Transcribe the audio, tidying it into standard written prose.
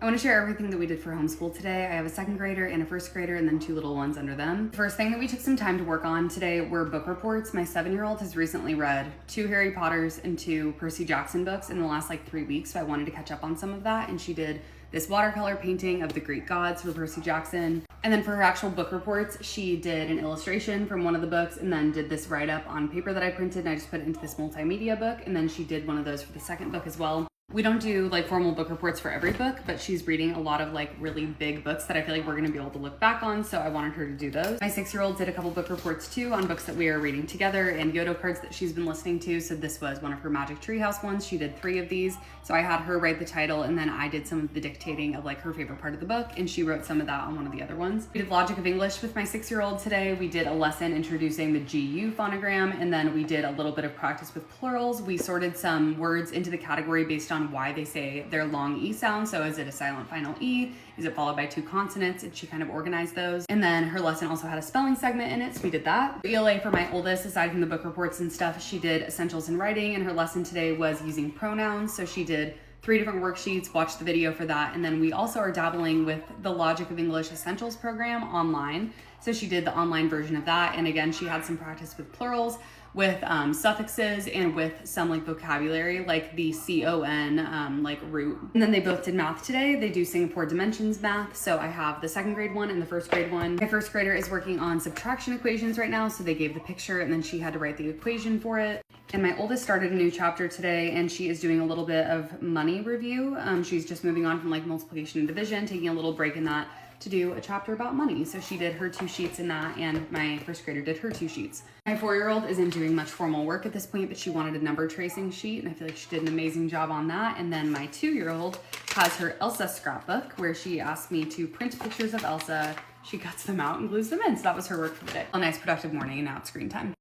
I want to share everything that we did for homeschool today. I have a second grader and a first grader and then two little ones under them. The first thing that we took some time to work on today were book reports. My 7-year-old has recently read 2 Harry Potters and 2 Percy Jackson books in the last 3 weeks, so I wanted to catch up on some of that, and she did this watercolor painting of the Greek gods for Percy Jackson. And then for her actual book reports, she did an illustration from one of the books and then did this write-up on paper that I printed, and I just put it into this multimedia book, and then she did one of those for the second book as well. We don't do formal book reports for every book, but she's reading a lot of really big books that I feel like we're gonna be able to look back on, so I wanted her to do those. My 6-year-old did a couple book reports too on books that we are reading together and Yodo cards that she's been listening to, so this was one of her Magic Treehouse ones. She did 3 of these, so I had her write the title and then I did some of the dictating of her favorite part of the book, and she wrote some of that on one of the other ones. We did Logic of English with my 6-year-old today. We did a lesson introducing the GU phonogram, and then we did a little bit of practice with plurals. We sorted some words into the category based on why they say their long E sound. So is it a silent final E? Is it followed by 2 consonants? And she kind of organized those. And then her lesson also had a spelling segment in it, so we did that. ELA for my oldest, aside from the book reports and stuff, she did essentials in writing, and her lesson today was using pronouns. So she did 3 different worksheets, watched the video for that, and then we also are dabbling with the Logic of English Essentials program online. So she did the online version of that, and again, she had some practice with plurals, with suffixes, and with some vocabulary, like the CON, root. And then they both did math today. They do Singapore Dimensions math, so I have the 2nd grade one and the 1st grade one. My 1st grader is working on subtraction equations right now, so they gave the picture and then she had to write the equation for it. And my oldest started a new chapter today, and she is doing a little bit of money review. She's just moving on from multiplication and division, taking a little break in that to do a chapter about money. So she did her 2 sheets in that, and my 1st grader did her 2 sheets. My 4-year-old isn't doing much formal work at this point, but she wanted a number tracing sheet, and I feel like she did an amazing job on that. And then my 2-year-old has her Elsa scrapbook, where she asked me to print pictures of Elsa. She cuts them out and glues them in, so that was her work for the day. A nice productive morning, and now it's screen time.